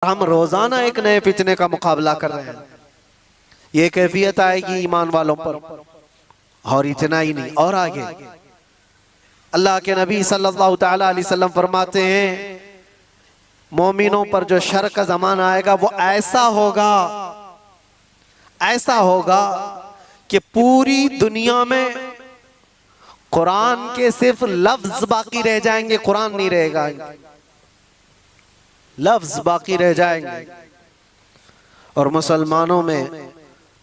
हम रोजाना एक नए फितने का मुकाबला कर रहे हैं। ये कैफियत आएगी ईमान वालों पर। और इतना ही नहीं, और आगे अल्लाह के नबी सल्लल्लाहु अलैहि वसल्लम फरमाते हैं, मोमिनों पर जो शर का जमाना आएगा वो ऐसा होगा कि पूरी दुनिया में कुरान के सिर्फ लफ्ज बाकी रह जाएंगे, कुरान नहीं रहेगा, लफ्ज बाकी रह जाएंगे। और मुसलमानों में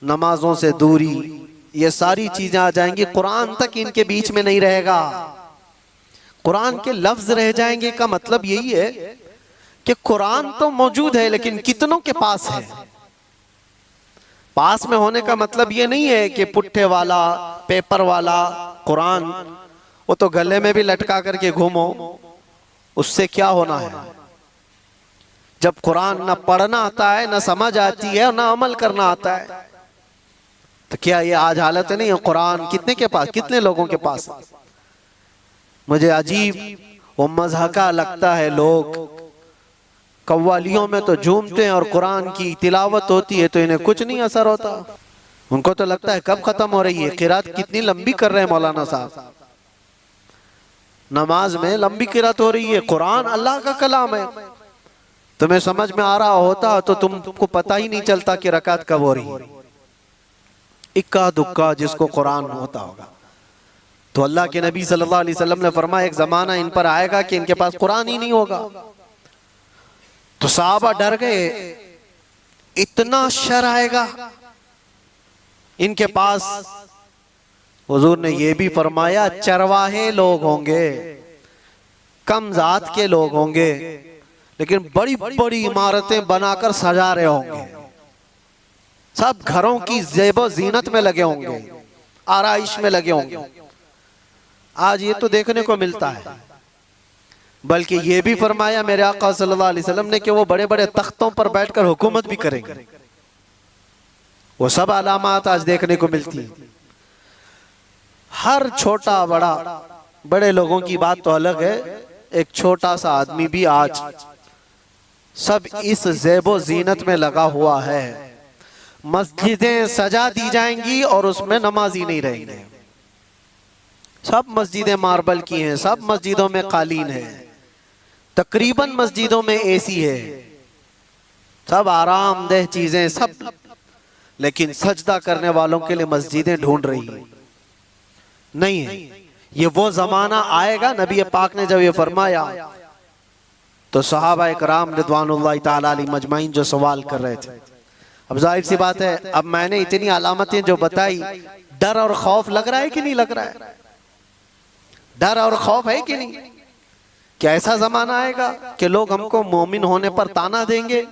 नमाजों से दूरी, ये सारी चीजें आ जाएंगी, कुरान तक इनके बीच में नहीं रहेगा, कुरान के लफ्ज रह जाएंगे। का मतलब यही है कि कुरान तो मौजूद है लेकिन कितनों के पास है। पास में होने का मतलब ये नहीं है कि पुट्ठे वाला पेपर वाला कुरान वो तो गले में भी लटका करके घूमो, उससे क्या होना है। जब कुरान ना पढ़ना आता है, ना समझ आती है और ना अमल करना आता है, तो क्या ये आज हालत नहीं है। कुरान कितने के पास, कितने लोगों के पास। मुझे अजीब वो मज़हका लगता है, लोग कव्वालियों में तो झूमते हैं और कुरान की तिलावत होती है तो इन्हें कुछ नहीं असर होता। उनको तो लगता है कब खत्म हो रही है। किरात कितनी लंबी कर रहे हैं मौलाना साहब, नमाज में लंबी किरात हो रही है। कुरान अल्लाह का कलाम है, तुम्हें समझ में आ रहा होता तो तुमको पता ही नहीं चलता कि रकात कब हो रही है। इक्का दुक्का जिसको कुरान होता होगा। तो अल्लाह के नबी सल्लल्लाहु अलैहि वसल्लम ने फरमाया, एक जमाना इन पर आएगा कि इनके पास कुरान ही नहीं होगा। तो सहाबा डर गए, इतना शर आएगा इनके पास। हुजूर ने यह भी फरमाया, चरवाहे लोग होंगे, कम जात के लोग होंगे, लेकिन बड़ी बड़ी इमारतें बनाकर सजा रहे होंगे, सब घरों की ज़ेबो ज़ीनत में लगे होंगे, आराइश में लगे होंगे। आज ये तो देखने को मिलता है। बल्कि ये भी फरमाया मेरे आका सल्लल्लाहु अलैहि वसल्लम ने कि वो बड़े बड़े तख्तों पर बैठकर हुकूमत भी करेंगे। वो सब अलामात आज देखने को मिलती है। हर छोटा बड़ा, बड़े लोगों की बात तो अलग है, एक छोटा सा आदमी भी आज सब इस ज़ेबो ज़ीनत में लगा हुआ है। मस्जिदें सजा दी जाएंगी और उसमें नमाजी नहीं रहेंगे। सब मस्जिदें मार्बल की हैं, सब मस्जिदों में कालीन है, तकरीबन मस्जिदों में एसी है, सब आरामदेह चीजें सब, लेकिन सजदा करने वालों के लिए मस्जिदें ढूंढ रही है, नहीं है। ये वो जमाना आएगा। नबी पाक ने जब ये फरमाया तो सहाबा इकराम रिदवानुल्लाहि ताला अलैहिम मजमाइन जो सवाल कर रहे थे, अब जाहिर सी बात है, अब मैंने इतनी अलामतें जो बताई, डर और खौफ लग रहा है कि नहीं लग रहा है? डर और खौफ है कि नहीं? क्या ऐसा जमाना आएगा कि लोग हमको मोमिन होने पर ताना देंगे?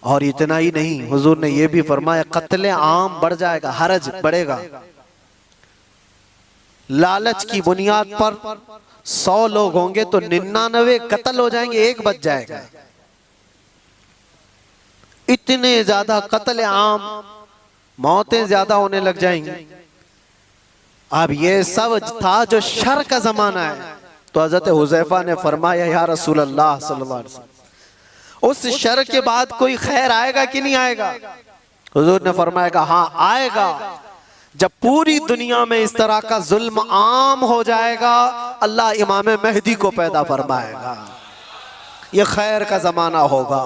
और इतना ही नहीं, हुजूर ने यह भी फरमाया, कत्ले आम बढ़ जाएगा, हरज बढ़ेगा। लालच की बुनियाद पर 100 लोग होंगे तो 99 कत्ल हो जाएंगे, एक बच जाएगा। इतने ज्यादा कत्ले आम, मौतें ज्यादा होने लग जाएंगी। अब ये सब था जो शर का जमाना है। तो हजरत हुज़ैफा ने फरमाया, या रसूल अल्लाह सल्लल्लाहु अलैहि वसल्लम, उस शर के बाद कोई खैर आएगा कि नहीं आएगा? हुजूर ने फरमाया, हाँ आएगा। जब पूरी दुनिया में इस तरह का जुल्म आम हो जाएगा, अल्लाह इमाम मेहदी को पैदा फरमाएगा। ये खैर का जमाना होगा,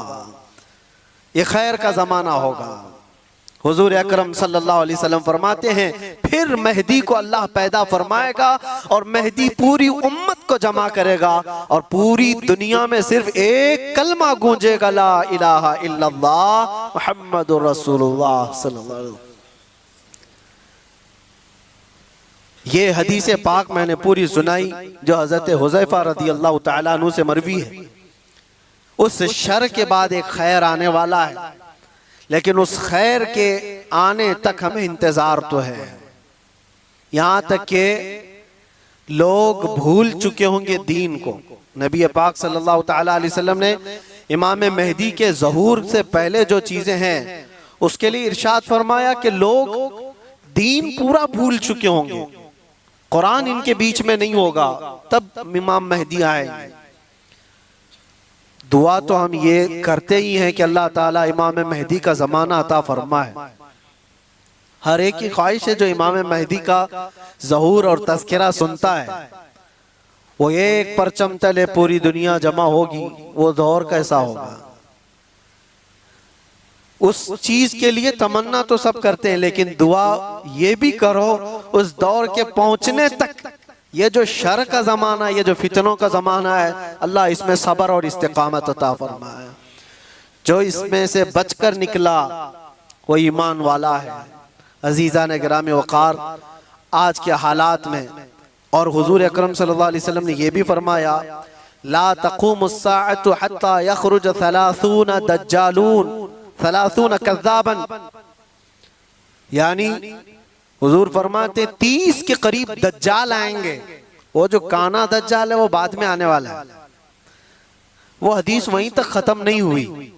ये खैर का जमाना होगा। हुजूर अकरम सल्लल्लाहु अलैहि वसल्लम फरमाते हैं, फिर मेहदी को अल्लाह पैदा फरमाएगा और मेहदी पूरी उम्मत को जमा करेगा और पूरी दुनिया में सिर्फ एक कलमा गूंजेगा, ला इलाहा इल्लल्लाह मुहम्मदुर रसूलुल्लाह सल्लल्लाहु अलैहि वसल्लम। ये हदीस पाक मैंने पूरी सुनाई जो हजरत हुज़ैफा रज़ियल्लाहु तआला अन्हु से मरवी है। उस शर के बाद एक खैर आने वाला है, लेकिन उस खैर के आने तक हमें इंतजार तो है। यहां तक के लोग भूल चुके होंगे दीन को। नबी पाक सल्लल्लाहु तआला अलैहि वसल्लम ने इमाम मेहदी के ज़हूर से पहले जो चीजें हैं उसके लिए इरशाद फरमाया कि लोग दीन पूरा भूल चुके होंगे, कुरान इनके बीच में नहीं होगा, तब इमाम मेहदी आए। दुआ तो हम ये करते ही हैं कि अल्लाह ताला इमाम महदी का ज़माना अता फरमाए। हर एक की ख्वाहिश है जो इमाम महदी का ज़हूर और तज़किरा सुनता है, वो एक परचम तले पूरी दुनिया जमा होगी, वो दौर कैसा होगा। उस चीज के लिए तमन्ना तो सब करते हैं, लेकिन दुआ ये भी करो उस दौर के पहुंचने तक। ये जो शर का जमाना, ये जो फितनों का जमाना है, अल्लाह इसमें सब्र और इस्तिकामत अता फरमाए। जो इसमें से बचकर निकला वो ईमान वाला है। अजीज़ा ने गिरामी वक़ार, आज के हालात में, और हुजूर अकरम सल्लल्लाहु अलैहि वसल्लम ने यह भी फरमाया, ला तक़ूमुस्साअतु हत्ता यख़रुज 30 दज्जालून 30 कज़्ज़ाबन, यानी हुजूर फरमाते 30 के करीब दज्जाल आएंगे। वो जो काना दज्जाल है वो बाद में आने वाला है। वो हदीस वहीं तक खत्म नहीं हुई।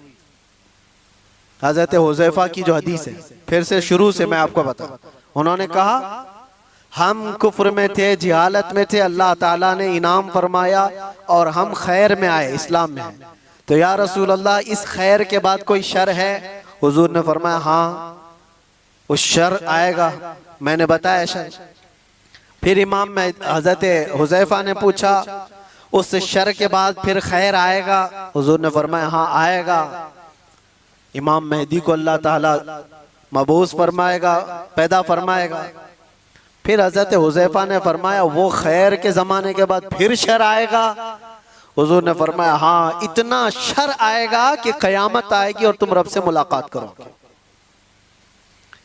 हज़रत हुज़ैफा की जो हदीस है, फिर से शुरू से मैं आपको बताऊं। उन्होंने कहा हम कुफ्र में थे, जिहालत में थे, अल्लाह ताला ने इनाम फरमाया और हम खैर में आए, इस्लाम में आए। तो या रसूल अल्लाह, इस खैर के बाद कोई शर है? हुजूर ने फरमाया हाँ, उस शर आएगा। मैंने बताया शर। फिर इमाम में हज़रत हुज़ैफा ने पूछा उस शर के बाद फिर खैर आएगा? हुजूर ने फरमाया हाँ आएगा। इमाम मेहदी को अल्लाह ताला मबूस फरमाएगा, पैदा फरमाएगा। फिर हज़रत हुज़ैफा ने फरमाया वो खैर के ज़माने के बाद फिर शर आएगा? हुजूर ने फरमाया हाँ, इतना शर आएगा कि क़यामत आएगी और तुम रब से मुलाकात करोगे।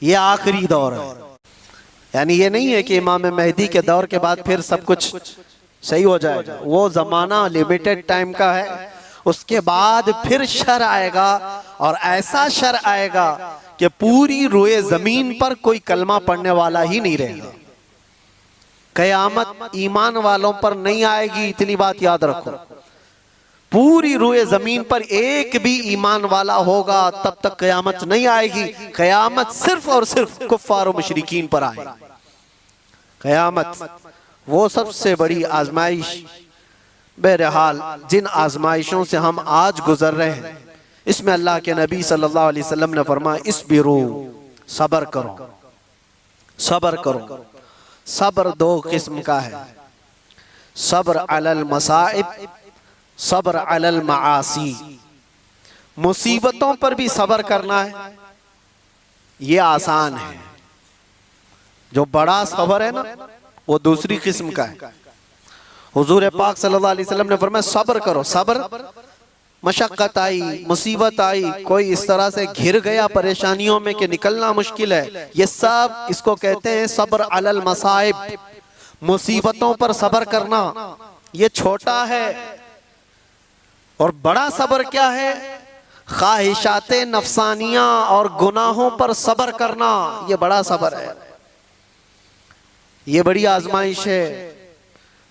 ये आखिरी दौर है। यानी ये नहीं है कि इमाम मेहदी के दौर के बाद फिर सब कुछ सही हो जाएगा। वो ज़माना लिमिटेड टाइम का है, उसके बाद फिर शर आएगा, और ऐसा शर आएगा कि पूरी रोए ज़मीन पर कोई कलमा पढ़ने वाला ही नहीं रहेगा। क़यामत ईमान वालों पर नहीं आएगी, इतनी बात याद रखो। पूरी रोए ज़मीन पर एक भी ईमान वाला होगा तब तक क़यामत नहीं आएगी। क़यामत सिर्फ और सिर्फ कुफ़ार और मुशरिकीन पर आएगी। क़यामत वो सबसे बड़ी आजमाइश। बहरहाल जिन आजमाइशों से हम आज गुजर रहे हैं, इसमें अल्लाह के नबी सल्लल्लाहु अलैहि वसल्लम ने फरमाया इस्बिरू, सब्र करो, सब्र करो। सब्र दो किस्म का है, सब्र अलल मसाइब, सब्र अलल माआसी। मुसीबतों पर भी सब्र करना है, ये आसान है। जो बड़ा सब्र है ना, वो दूसरी किस्म का है। हुजूर पाक सल्लल्लाहु अलैहि वसल्लम ने फरमाया सब्र करो। सब्र, मशक्कत आई, मुसीबत आई, कोई इस तरह से घिर गया परेशानियों में कि निकलना मुश्किल है, ये सब इसको कहते हैं सब्र अलल मसाइब। मुसीबतों पर सब्र करना ये छोटा है, और बड़ा सब्र क्या है? ख्वाहिशाते नफसानिया और गुनाहों पर सब्र करना, ये बड़ा सब्र है। ये बड़ी आजमाइश है।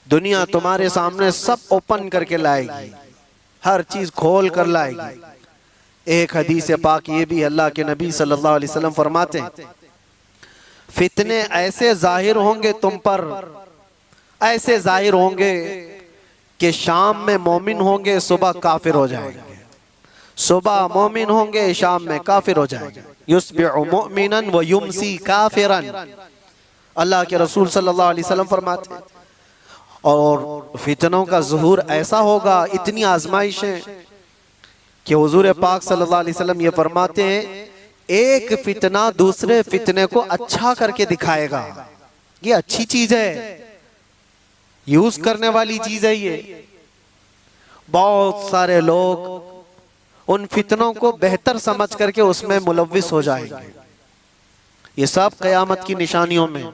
दुनिया तुम्हारे सामने सब ओपन करके लाएगी, हर चीज खोल कर लाएगी। एक हदीस पाक ये भी, अल्लाह के नबी सल्लल्लाहु अलैहि वसल्लम फरमाते हैं फितने ऐसे जाहिर होंगे तुम पर, ऐसे जाहिर होंगे कि शाम में मोमिन होंगे, सुबह काफिर हो जाएंगे। सुबह मोमिन होंगे, शाम में काफिर हो जाएंगे। युस्बिहु मुमिनन व युमसी काफिरन, अल्लाह के रसूल सल्लल्लाहु अलैहि वसल्लम फरमाते हैं। और फितनों का ज़ुहूर ऐसा होगा, इतनी आजमाइशें कि हुजूर पाक सल्लल्लाहु अलैहि वसल्लम ये फरमाते हैं एक फितना दूसरे फितने को अच्छा करके दिखाएगा। ये अच्छी चीज है, यूज करने वाली चीज है। ये बहुत सारे लोग उन फितनों को बेहतर समझ करके उसमें मुलव्विस हो जाएंगे। ये सब क़यामत की निशानियों में,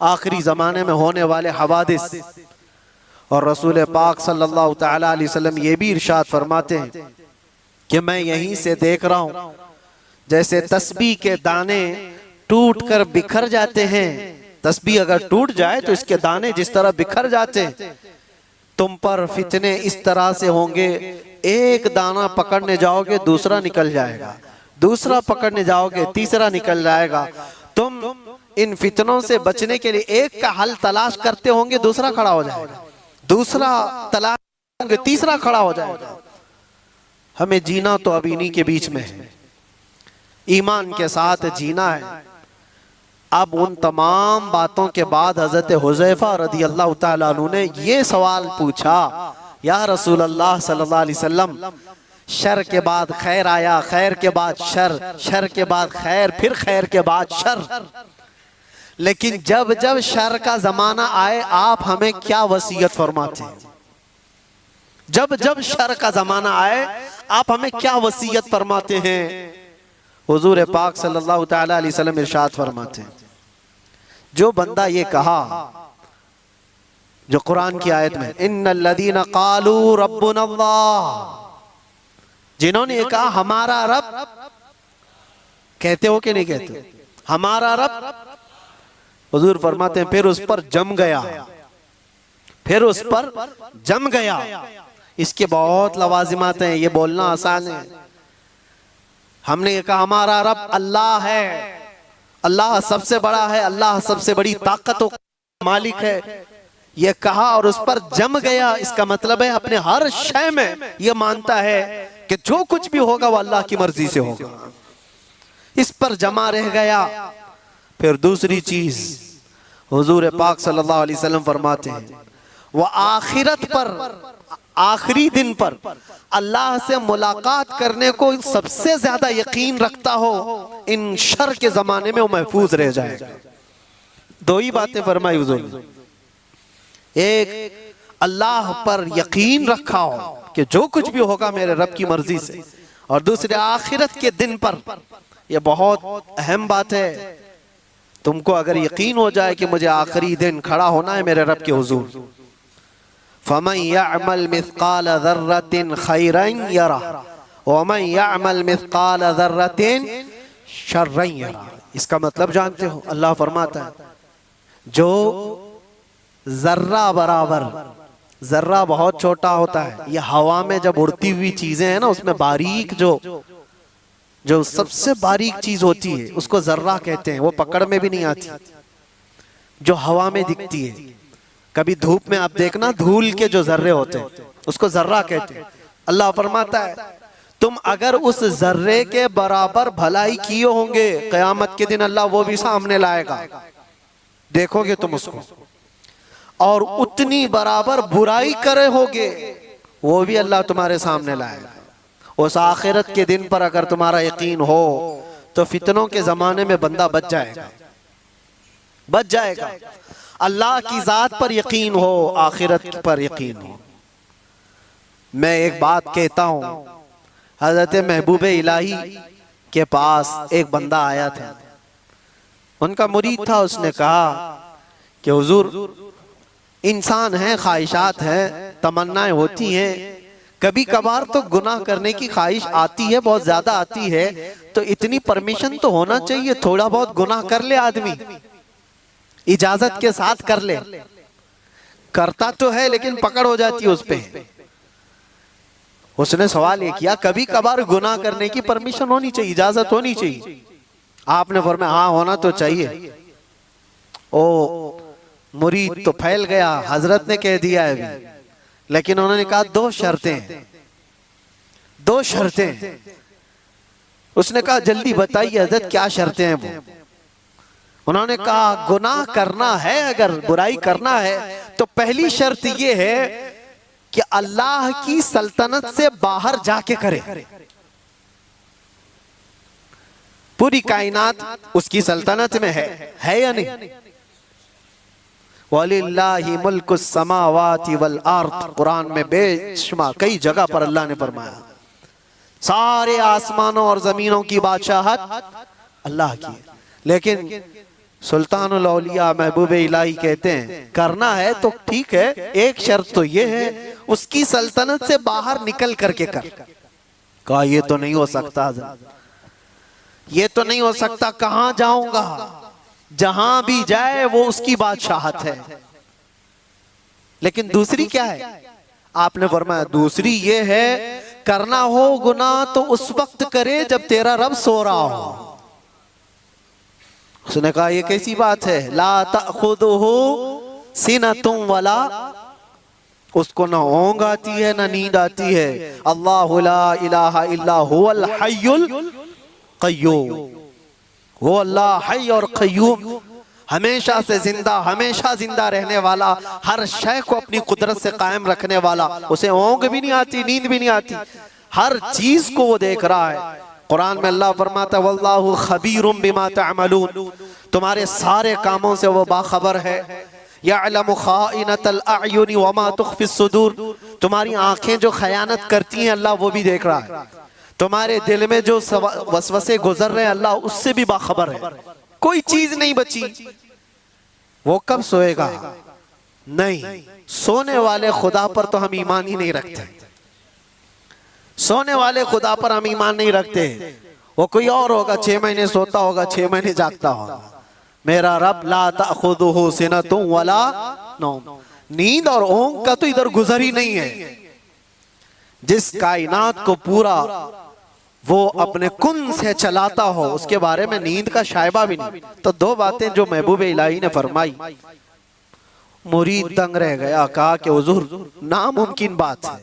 आखिरी ज़माने में होने वाले हवादिस। और रसूल पाक सल्लल्लाहु तआला अलैहि वसल्लम ये भी इरशाद फरमाते हैं कि मैं यहीं से देख रहा हूँ जैसे तस्बीह के दाने टूट कर बिखर जाते हैं। तस्बीह अगर टूट जाए तो इसके दाने जिस तरह बिखर जाते हैं, तुम पर फितने इस तरह से होंगे, एक दाना पकड़ने जाओगे दूसरा निकल जाएगा, दूसरा पकड़ने जाओगे तीसरा निकल जाएगा। तुम इन फितनों से बचने के लिए एक का हल तलाश करते होंगे, दूसरा खड़ा हो जाएगा, दूसरा तलाश होंगे तीसरा खड़ा हो जाएगा। हमें जीना तो अब इन्हीं के बीच में है, ईमान के साथ जीना है। अब उन तमाम बातों के बाद हजरत हुज़ैफा रदी अल्लाह तआला अन्हु ने ये सवाल पूछा, या रसूल अल्लाह सल्लल्लाहु अलैहि वसल्लम, शर के बाद खैर आया, खैर के बाद शर, शर के बाद खैर, फिर खैर के बाद शर, लेकिन जब जब शर का जमाना आए आप हमें क्या वसीयत फरमाते हैं? जब जब शर का जमाना आए आप हमें क्या वसीयत फरमाते हैं? हुजूर पाक सल्लल्लाहु तआला अलैहि वसल्लम इरशाद फरमाते हैं, जो बंदा ये कहा जो कुरान की आयत में, इन्नल्लज़ीना क़ालू रब्बुनल्लाह, जिन्होंने ये कहा हमारा रब, कहते हो कि नहीं कहते हमारा रब? हुजूर फरमाते हैं फिर उस पर जम गया, फिर उस पर जम गया। इसके बहुत लवाजिमात हैं, ये बोलना आसान है। हमने ये कहा हमारा रब अल्लाह है, अल्लाह सबसे बड़ा है, अल्लाह सबसे बड़ी ताकत और मालिक है, ये कहा और उस पर जम गया। इसका मतलब है अपने हर शय में ये मानता है कि जो कुछ भी होगा वो अल्लाह की मर्जी से होगा, इस पर जमा रह गया। फिर दूसरी चीज हुजूर पाक सल्लल्लाहु अलैहि वसल्लम फरमाते हैं, वो आखिरत पर, आखिरी दिन पर अल्लाह से मुलाकात करने को सबसे ज्यादा यकीन रखता हो, इन शर के जमाने में वो महफूज रह जाएगा। दो ही बातें फरमाई हुजूर ने, एक अल्लाह पर यकीन रखा हो कि जो कुछ भी होगा मेरे रब की मर्जी से, और दूसरे आखिरत के दिन पर। यह बहुत अहम बात है। तुमको अगर यकीन हो जाए कि मुझे आखिरी दिन खड़ा होना है मेरे रब के हुजूर, फमन यअमल मिस्काल ज़र्रतिन खैरन यरा वमन यअमल मिस्काल ज़र्रतिन शर्रन यरा। इसका मतलब जानते हो, अल्लाह फरमाता है जो जर्रा बराबर, जर्रा बहुत छोटा होता है, ये हवा में जब उड़ती हुई चीजें हैं ना, उसमें बारीक जो सबसे बारीक चीज होती है उसको जर्रा कहते हैं, वो पकड़ में भी नहीं आती, जो हवा में दिखती है। कभी धूप में आप देखना धूल के जो जर्रे होते हैं उसको जर्रा कहते हैं। अल्लाह फरमाता है तुम अगर उस जर्रे के बराबर भलाई किए होंगे, कयामत के दिन अल्लाह वो भी सामने लाएगा, देखोगे तुम उसको, और उतनी बराबर बुराई करे होगे वो भी अल्लाह तुम्हारे सामने लाएगा। उस आखिरत के दिन पर अगर तुम्हारा यकीन हो तो फितनों के जमाने में बंदा बच जाएगा, बच जाएगा। अल्लाह की जात पर यकीन हो, आखिरत पर यकीन हो। मैं एक बात कहता हूं, हजरत महबूब इलाही के पास एक बंदा आया था, उनका मुरीद था। उसने कहा कि हुजूर इंसान है, ख्वाहिशात हैं, तमन्नाएं होती हैं, कभी कभार तो गुनाह करने की ख्वाहिश आती है, बहुत ज्यादा आती है, तो इतनी परमिशन तो होना चाहिए, थोड़ा बहुत गुनाह कर ले आदमी, इजाजत के साथ कर ले। करता तो है लेकिन पकड़ हो जाती है उस पे। उसने सवाल ये किया, कभी कभार गुनाह करने की परमिशन होनी चाहिए, इजाजत होनी चाहिए? आपने फरमाया हाँ होना तो चाहिए। ओ मुरीद तो फैल गया, हजरत ने कह दिया है अभी, लेकिन उन्होंने कहा दो शर्तें हैं, दो शर्तें। उसने कहा जल्दी बताइए हजरत क्या शर्तें हैं वो? उन्होंने कहा गुनाह करना है, अगर बुराई करना है तो पहली शर्त ये है कि अल्लाह की सल्तनत से बाहर जाके करे। पूरी कायनात उसकी सल्तनत में है या नहीं? वलिल्लाहि मुल्कुस समावाति वल अर्द, कुरान में बेशुमार कई जगह पर अल्लाह ने फरमाया सारे आसमानों और जमीनों की बादशाहत अल्लाह की। लेकिन सुल्तानुल औलिया महबूब इलाही कहते हैं करना है तो ठीक है, एक शर्त तो ये है उसकी सल्तनत से बाहर निकल करके कर। कहा ये तो नहीं हो सकता, ये तो नहीं हो सकता, कहां जाऊंगा? जहां भी जाए वो उसकी बादशाहत है। लेकिन दूसरी क्या है? आपने फरमाया दूसरी ये है करना हो गुनाह तो उस वक्त करे जब तेरा रब सो रहा हो। उसने कहा ये कैसी बात है? ला तअखुदुहु सिनतुम वला उसको ना ऊँग आती है ना नींद आती है। अल्लाहु ला इलाहा इल्ला हुवल हय्युल क़य्यूम, वो अल्लाह हय और क़य्यूम, हमेशा से जिंदा, हमेशा जिंदा रहने वाला, हर शय को अपनी कुदरत से कायम रखने वाला। उसे ऊँग भी नहीं आती, नींद भी नहीं आती, हर चीज को वो देख रहा है। कुरान में अल्लाह फरमाता है वल्लाहु खबीरुम बिमा तअमलून, तुम्हारे सारे कामों से वो बाखबर है। यअलमु खाइनतल अयुनि वमा तुख्फिस सुदूर, तुम्हारी आंखें जो खयानत करती हैं अल्लाह वो भी देख रहा है। तुम्हारे दिल में जो वसवसे गुजर रहे हैं अल्लाह उससे भी बाखबर है। कोई चीज नहीं बची। वो कब सोएगा? नहीं, सोने वाले खुदा पर तो हम ईमान ही नहीं रखते। सोने वाले खुदा पर हम ईमान नहीं रखते। वो कोई और होगा, 6 महीने सोता होगा, 6 महीने जागता होगा। मेरा रब ला ताखुदुहु सिनतुन वला नौम, नींद और ऊँग का तो इधर गुजर ही नहीं है। जिस कायनात को पूरा वो अपने कुन से चलाता हो उसके बारे में नींद का शायबा भी नहीं। तो 2 बातें जो महबूब इलाही ने फरमाई, मुरीद दंग रह गया, कहा कि हुजूर नामुमकिन बात है,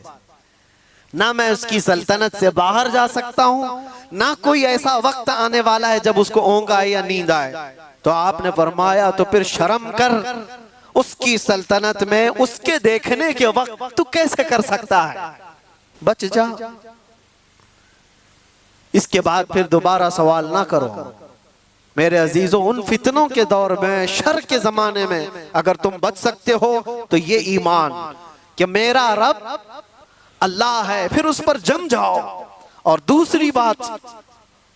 ना मैं उसकी सल्तनत से बाहर जा सकता हूँ, ना कोई ऐसा वक्त आने वाला है जब उसको ऊँग आए या नींद आए। तो आपने फरमाया तो फिर शर्म कर, उसकी सल्तनत में उसके देखने के वक्त तू कैसे कर सकता है, बच जा। इसके बाद फिर दोबारा सवाल ना करो। मेरे अजीजों, उन फितनों के दौर में, शर के जमाने में अगर तुम बच सकते हो तो ये ईमान कि मेरा रब अल्लाह है, फिर उस पर जम जाओ। और दूसरी बात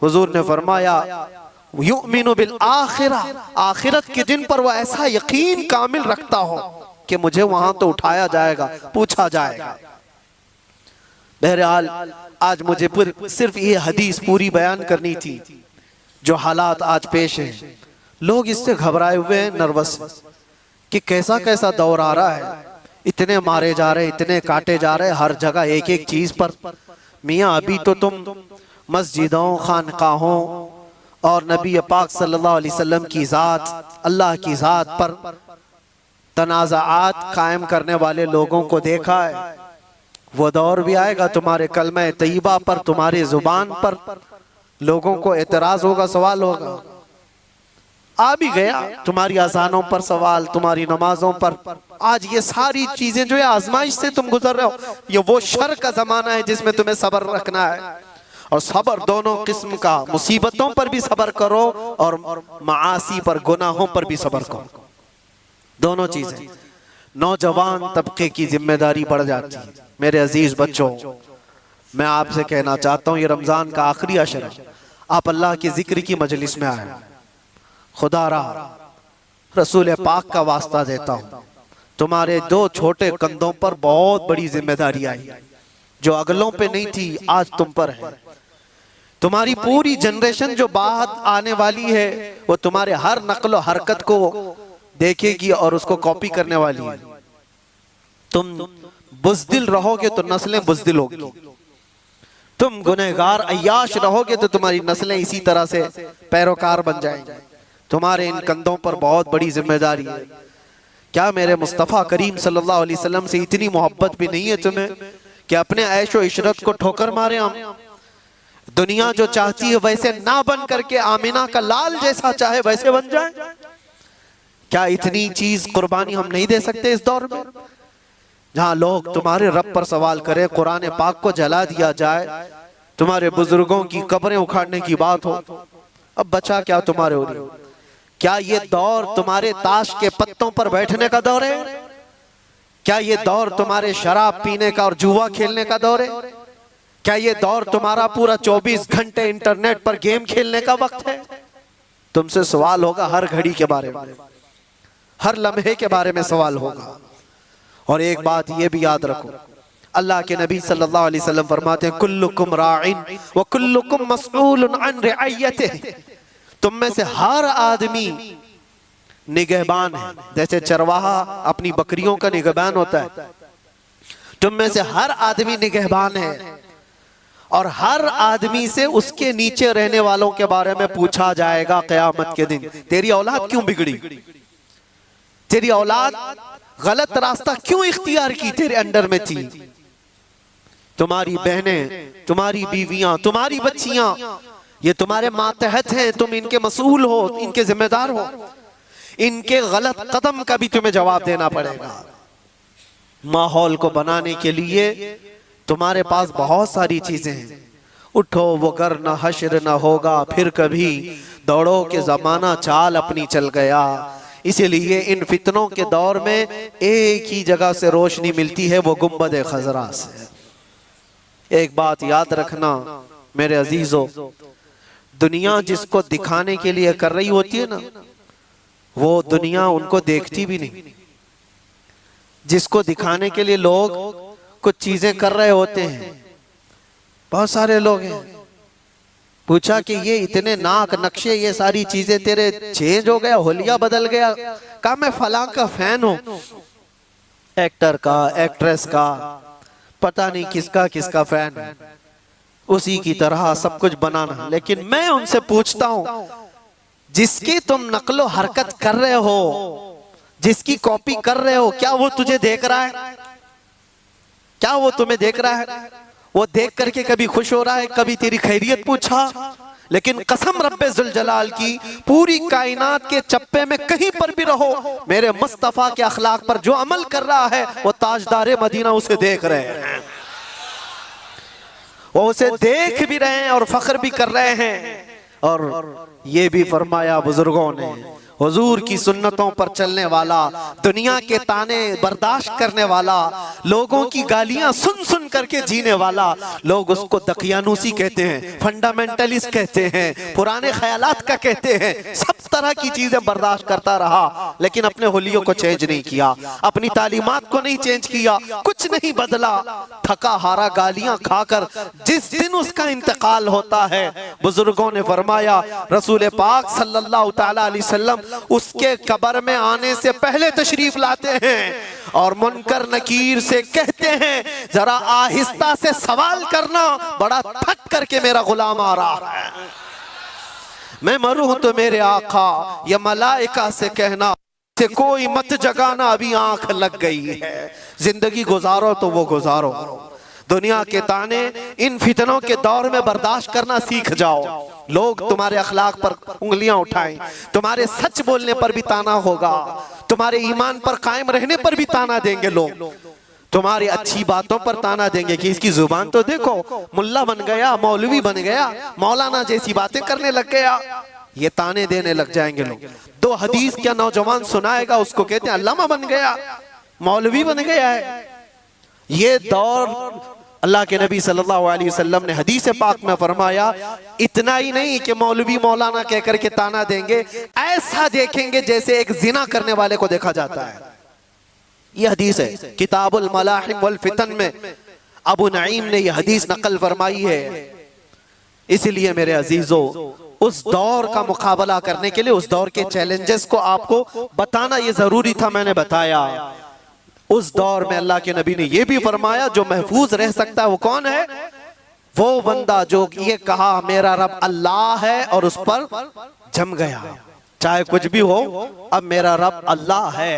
हुजूर ने फरमाया युमिनु बिल आखिरा, आखिरत के दिन पर वो ऐसा यकीन कामिल रखता हो कि मुझे वहां तो उठाया जाएगा, पूछा जाएगा। बहरहाल आज मुझे सिर्फ ये हदीस पूरी बयान करनी थी। जो हालात आज पेश हैं, लोग इससे घबराए हुए हैं, नर्वस कि कैसा कैसा दौर आ रहा है, इतने मारे जा रहे, इतने काटे जा रहे, हर जगह एक एक चीज पर। मियाँ अभी तो तुम मस्जिदों, खानकाहों और नबी पाक सल्लल्लाहु अलैहि वसल्लम की ज़ात, अल्लाह की ज़ात पर तनाज़ात कायम करने वाले लोगों को देखा है। वो दौर भी आएगा तुम्हारे कलमे तय्यबा पर, तुम्हारी जुबान पर लोगों को एतराज होगा, सवाल होगा। आ भी गया तुम्हारी अज़ानों पर सवाल, तुम्हारी नमाजों पर। आज ये सारी चीजें जो है आजमाइश से तुम गुजर रहे हो। ये वो शर का जमाना है जिसमें तुम्हें सब्र रखना है। और सब्र दोनों किस्म का, मुसीबतों पर भी सब्र करो और मासी पर, गुनाहों पर भी सब्र करो, दोनों चीजें। नौजवान तबके की जिम्मेदारी बढ़ जाती है। मेरे अजीज बच्चों, मैं आपसे कहना चाहता हूँ, ये रमजान का आखिरी अशर है, आप अल्लाह के जिक्र की मजलिस में आए। खुदा रहा रसूल पाक का वास्ता देता हूँ, तुम्हारे 2 छोटे कंधों पर बहुत बड़ी जिम्मेदारी आई, जो अगलों पे नहीं थी, आज तुम पर है। तुम्हारी पूरी जनरेशन जो बाद आने वाली है वो तुम्हारे हर नक्ल हरकत को देखेगी और उसको कॉपी करने वाली है। तुम बुज़दिल रहोगे तो नस्लें बुज़दिल होगी, तुम गुनहगार अय्याश रहोगे तो तुम्हारी नस्लें इसी तरह से पैरोकार बन जाएंगी। तुम्हारे इन कंधों पर बहुत बड़ी जिम्मेदारी है। क्या मेरे मुस्तफ़ा करीम सल्लल्लाहु अलैहि वसल्लम से इतनी मोहब्बत भी नहीं है तुम्हें कि अपने ऐशो इशरत को ठोकर मारे? हम दुनिया जो चाहती है वैसे ना बन करके आमिना का लाल जैसा चाहे वैसे बन जाए? क्या इतनी चीज कुर्बानी हम नहीं दे सकते इस दौर में, जहां लोग तुम्हारे रब पर सवाल करें, कुरान पाक को जला दिया जाए, तुम्हारे बुजुर्गों की कब्रें उखाड़ने की बात हो? अब बचा क्या तुम्हारे हो? क्या ये दौर तुम्हारे ताश के पत्तों पर बैठने का दौर है? क्या ये दौर तुम्हारे शराब पीने का और जुआ खेलने का दौर है? क्या ये दौर तुम्हारा पूरा 24 घंटे इंटरनेट पर गेम खेलने का वक्त है? तुमसे सवाल होगा हर घड़ी के बारे में, हर लम्हे के बारे में सवाल होगा। और एक बात ये भी याद रखो, अल्लाह के नबी सल्लल्लाहु अलैहि वसल्लम फरमाते हैं कुल्लुकुम राइन व कुल्लुकुम मसऊलुन अन रिअयतिही, तुम में से हर आदमी निगहबान है। जैसे चरवाहा अपनी बकरियों का निगहबान होता है, तुम में से हर आदमी निगहबान है और हर आदमी से उसके नीचे रहने वालों के बारे में पूछा जाएगा क़यामत के दिन। तेरी औलाद क्यों बिगड़ी, तेरी औलाद गलत रास्ता क्यों इख्तियार की तेरे अंडर में थी? तुम्हारी बहनें, तुम्हारी बीवियां, तुम्हारी बच्चियां, ये तुम्हारे मातहत हैं, तुम इनके मसूल हो, इनके जिम्मेदार हो। इनके गलत कदम का भी तुम्हें जवाब देना पड़ेगा। माहौल को बनाने के लिए तुम्हारे पास बहुत सारी चीजें हैं। उठो वो कर न हश्र न होगा फिर कभी, दौड़ो के जमाना चाल अपनी चल गया। इसीलिए इन फितनों के दौर में एक ही जगह से रोशनी मिलती है, वो गुंबद खजरा से। एक बात याद रखना मेरे अजीजों, दुनिया जिसको दिखाने के लिए कर रही होती है ना, वो दुनिया उनको देखती भी नहीं। जिसको दिखाने के लिए लोग कुछ चीजें कर रहे होते हैं, बहुत सारे लोग हैं, पूछा कि ये इतने नाक नक्शे ये सारी चीजें तेरे चेंज हो गया, होलिया बदल गया? कहा मैं फलां का फैन हूं, एक्टर का, एक्ट्रेस का, पता नहीं किसका किसका फैन है, उसी की तरह सब कुछ बनाना। लेकिन मैं उनसे पूछता हूं, जिसकी तुम नकलो हरकत कर रहे हो, जिसकी कॉपी कर रहे हो, क्या वो तुझे देख रहा है? क्या वो तुम्हें देख रहा है? वो देख करके कभी खुश हो रहा है? कभी तेरी खैरियत पूछा? लेकिन कसम रब्बे जुल जलाल की, पूरी कायनात के चप्पे में कहीं पर भी रहो, मेरे मुस्तफा के अखलाक पर जो अमल कर रहा है वो ताजदारे मदीना उसे देख रहे हैं, वो उसे देख भी रहे हैं और फख्र भी कर रहे हैं। और ये भी फरमाया बुजुर्गों ने, हुजूर की सुन्नतों पर चलने वाला, दुनिया के ताने बर्दाश्त करने वाला, लोगों की गालियां सुन सुन करके जीने वाला, लोग उसको दकियानूसी कहते हैं, फंडामेंटलिस्ट कहते हैं, पुराने ख्यालात का कहते हैं, सब तरह की चीजें बर्दाश्त करता रहा, लेकिन अपने हुलियों को चेंज नहीं किया, अपनी तालीमात को नहीं चेंज किया, कुछ नहीं बदला। थका हारा गालियां खाकर जिस दिन उसका इंतकाल होता है, बुजुर्गों ने फरमाया रसूल पाक सल्लल्लाहु तआला अलैहि वसल्लम उसके कब्र में आने से पहले तशरीफ लाते हैं और मुनकर नकीर से कहते हैं, जरा आहिस्ता से सवाल करना, बड़ा थक करके मेरा गुलाम आ रहा है, मैं मरूं तो मेरे आका या मलाइका से कहना से कोई मत जगाना, अभी आंख लग गई है, जिंदगी गुजारो तो वो गुजारो। दुनिया के ताने इन फितनों के दौर में बर्दाश्त करना सीख जाओ। लोग तुम्हारे अखलाक पर उंगलियां उठाएं, तुम्हारे सच बोलने पर भी ताना होगा, तुम्हारे ईमान पर कायम रहने पर भी ताना देंगे लोग, तुम्हारी अच्छी बातों पर ताना देंगे कि इसकी जुबान तो देखो, मुल्ला बन गया, मौलवी बन गया, मौलाना जैसी बातें करने लग गया, ये ताने देने लग जाएंगे लोग। दो हदीस क्या नौजवान सुनाएगा, उसको कहते हैं अल्लामा बन गया, मौलवी बन गया है। ये दौर अल्लाह के नबी सल्लल्लाहु अलैहि वसल्लम ने हदीस पाक में फरमाया, इतना ही नहीं कि मौलवी मौलाना कहकर के ताना देंगे, ऐसा देखेंगे जैसे एक जिना करने वाले को देखा जाता है। यह हदीस है किताबुल मलाहिम वल फितन में, अबू नईम ने यह हदीस नकल फरमाई है। इसलिए मेरे अजीजों, उस दौर का मुकाबला करने के लिए, उस दौर के चैलेंजेस को आपको बताना ये जरूरी था, मैंने बताया। उस दौर में अल्लाह के नबी ने यह भी फरमाया, जो महफूज रह सकता है वो कौन है? वो बंदा जो ये कहा मेरा रब अल्लाह है और उस पर जम गया, चाहे कुछ भी हो, अब मेरा रब अल्लाह है।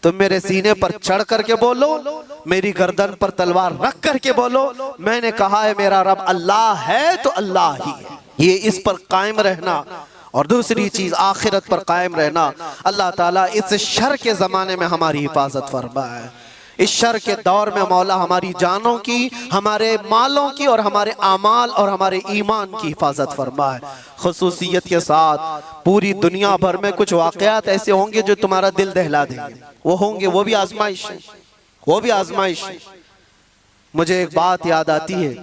तुम मेरे सीने पर चढ़ करके बोलो, मेरी गर्दन पर तलवार रख करके बोलो, मैंने कहा है मेरा रब अल्लाह है तो अल्लाह ही है। ये इस पर कायम रहना, और दूसरी चीज आखिरत पर कायम रहना। अल्लाह ताला इस शर के जमाने में हमारी हिफाजत फरमाए। इस शर के दौर में मौला हमारी जानों की, हमारे मालों की और हमारे आमाल और हमारे ईमान की हिफाजत फरमाए। खुसूसियत के साथ पूरी दुनिया भर में कुछ वाकयात ऐसे होंगे जो तुम्हारा दिल दहला देंगे, वो होंगे, वो भी आजमाइश है, वो भी आजमाइश है। मुझे एक बात याद आती है,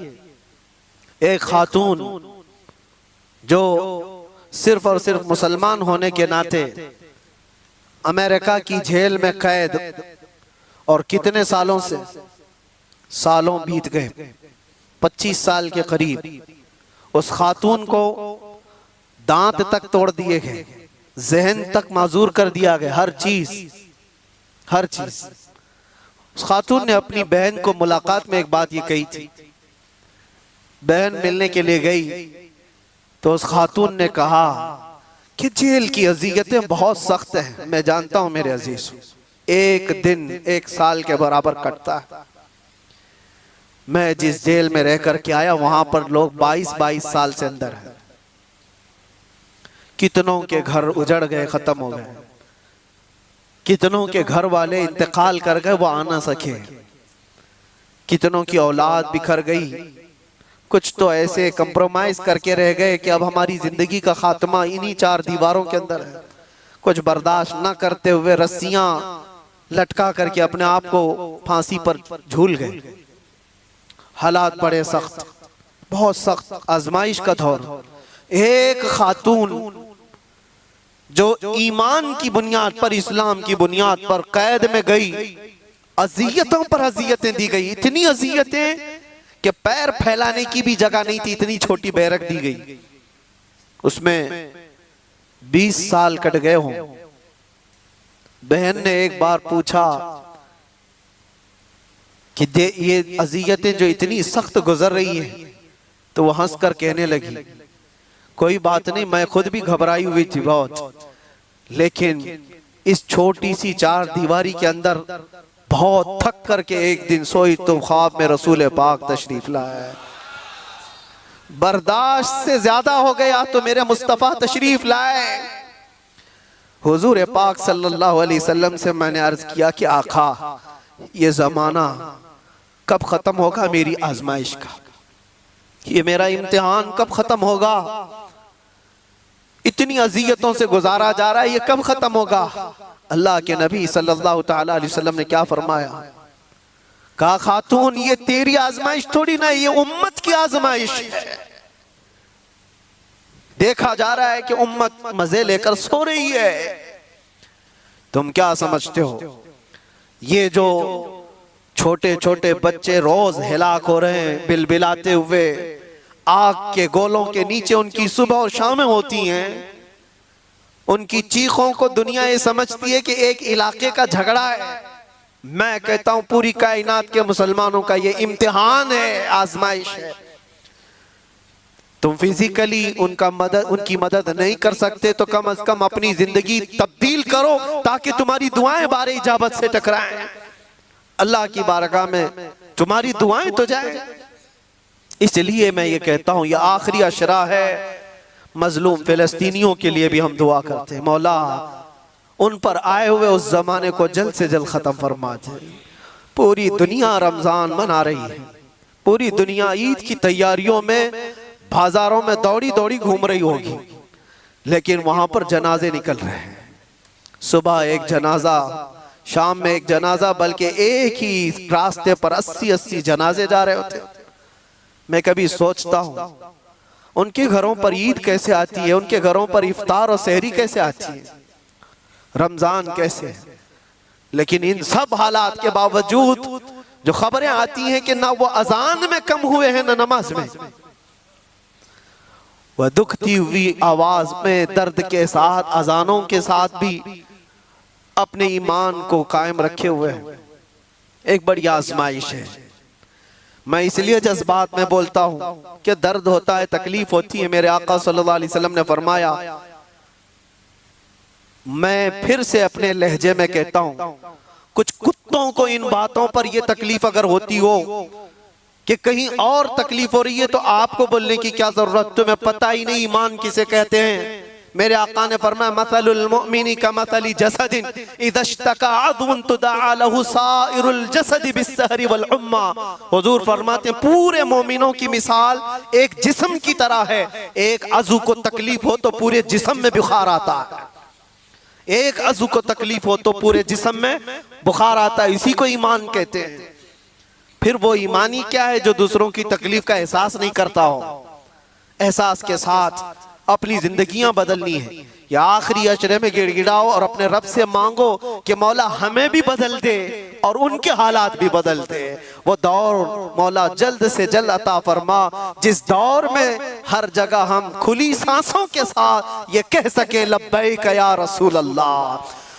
एक खातून जो सिर्फ और सिर्फ मुसलमान होने के नाते अमेरिका की जेल में कैद, और कितने सालों से, सालों बीत गए, 25 साल के करीब। उस खातून को दांत तक तोड़ दिए गए, जहन तक माजूर कर दिया गया, हर चीज। उस खातून ने अपनी बहन को मुलाकात में एक बात ये कही थी। बहन मिलने के लिए गई तो उस खातून ने कहा कि जेल की अजियतें बहुत सख्त हैं। मैं जानता हूं मेरे अजीज, एक दिन 1 साल के बराबर कटता है। मैं जिस जेल में रह कर के आया वहां पर लोग 22-22 साल से अंदर हैं। कितनों के घर उजड़ गए, खत्म हो गए। कितनों के घर वाले इंतकाल कर गए, वो आ ना सके। कितनों की औलाद बिखर गई। कुछ तो ऐसे कंप्रोमाइज करके रह गए कि अब हमारी जिंदगी का खात्मा इन्हीं 4 दीवारों के अंदर है। कुछ बर्दाश्त न करते हुए रस्सियां लटका करके अपने आप को फांसी पर झूल गए। हालात बड़े सख्त, बहुत सख्त आजमाइश का दौर। एक खातून जो ईमान की बुनियाद पर, इस्लाम की बुनियाद पर कैद में गई, अजियतों पर अजियतें दी गई। इतनी अजियतें कि पैर फैलाने की भी जगह नहीं थी, इतनी छोटी बैरक दी गई। उसमें 20 साल कट गए हों। बहन ने एक बार पूछा कि ये अजियतें जो इतनी सख्त गुजर रही है, तो वो हंस कर कहने लगी, कोई बात नहीं, मैं खुद भी घबराई हुई थी बहुत, लेकिन इस छोटी सी 4 दीवारी के अंदर बहुत थक करके एक दिन सोई तो ख्वाब में रसूल पाक तशरीफ लाए। बर्दाश्त से ज्यादा हो गया तो मेरे मुस्तफा तशरीफ लाए। हुजूर पाक सल्लल्लाहु अलैहि वसल्लम से मैंने अर्ज किया कि आका, ये जमाना कब खत्म होगा मेरी आजमाइश का, ये मेरा इम्तिहान कब खत्म होगा, इतनी अजियतों से गुजारा जा रहा है, ये कब खत्म होगा। अल्लाह के नबी सल्लल्लाहु ताला अलैहि वसल्लम ने क्या फरमाया, कहा खातून ये तेरी आजमाइश थोड़ी ना, ये उम्मत की आजमाइश है। देखा जा रहा है कि उम्मत मजे लेकर सो रही है। तुम क्या समझते हो, ये जो छोटे छोटे बच्चे रोज हिलाक हो रहे हैं बिलबिलाते हुए, आग के गोलों के नीचे उनकी सुबह और शामें होती हैं, उनकी चीखों को दुनिया ये समझती है कि एक इलाके का झगड़ा है। मैं कहता हूं पूरी कायनात के मुसलमानों का ये इम्तिहान है, आजमाइश है। तुम फिजिकली उनकी मदद नहीं कर सकते तो कम अज कम अपनी जिंदगी तब्दील करो ताकि तुम्हारी दुआएं बारे इजाबत से टकराएं। अल्लाह की बारगाह में तुम्हारी दुआएं तो जाए। इसलिए मैं ये कहता हूं ये आखिरी अशरा है। मजलूम फिलिस्तीनियों के लिए भी हम दुआ करते हैं, मौला उन पर आए हुए उस जमाने को जल्द से जल्द खत्म फरमा दे। पूरी दुनिया रमजान मना रही है, पूरी दुनिया ईद की तैयारियों में बाजारों में दौड़ी दौड़ी घूम रही होगी, लेकिन वहां पर जनाजे निकल रहे हैं। सुबह एक जनाजा, शाम में एक जनाजा, बल्कि एक ही रास्ते पर 80-80 जनाजे जा रहे होते। मैं कभी सोचता हूं उनके घरों पर ईद कैसे आती है, उनके घरों पर इफ्तार और सहरी कैसे आती है, रमजान कैसे। लेकिन इन सब हालात के बावजूद जो खबरें आती हैं कि ना वो अजान में कम हुए हैं ना नमाज में, वह दुखती हुई आवाज में दर्द के साथ अजानों के साथ भी अपने ईमान को कायम रखे हुए हैं। एक बड़ी आजमाइश है। मैं इसलिए जज्बात में बोलता हूं कि दर्द होता है, तकलीफ होती है। मेरे आका सल्लल्लाहु अलैहि वसल्लम ने फरमाया, मैं फिर से अपने लहजे में कहता हूं, कुछ कुत्तों को इन बातों पर यह तकलीफ अगर होती हो कि कहीं और तकलीफ हो रही है तो आपको बोलने की क्या जरूरत, तुम्हें पता ही नहीं ईमान किसे कहते हैं। मेरे आका ने फरमाया, मसलुल मुमिनी का मसली जसदिन इदश्तका अदुन तुदआ लहु साइरुल जसद बिस्सहरी वल उम्मा। हुजूर फरमाते हैं पूरे मोमिनों की मिसाल एक जिस्म की तरह है। एक अज़ू को तकलीफ हो तो पूरे जिस्म में बुखार आता है, एक अज़ू को तकलीफ हो तो पूरे जिस्म में बुखार आता है। इसी को ईमान कहते हैं। फिर वो ईमानी क्या है जो दूसरों की तकलीफ का एहसास नहीं करता हो। एहसास के साथ अपनी जिंदगियां बदलनी है। या आखिरी अशरे में गिड़गिड़ाओ और अपने रब से मांगो कि मौला हमें भी बदल दे और उनके हालात भी बदल दे। वो दौर मौला जल्द से जल्द अता फरमा जिस दौर में हर जगह हम खुली सांसों के साथ ये कह सके लब्बैक या रसूल अल्लाह।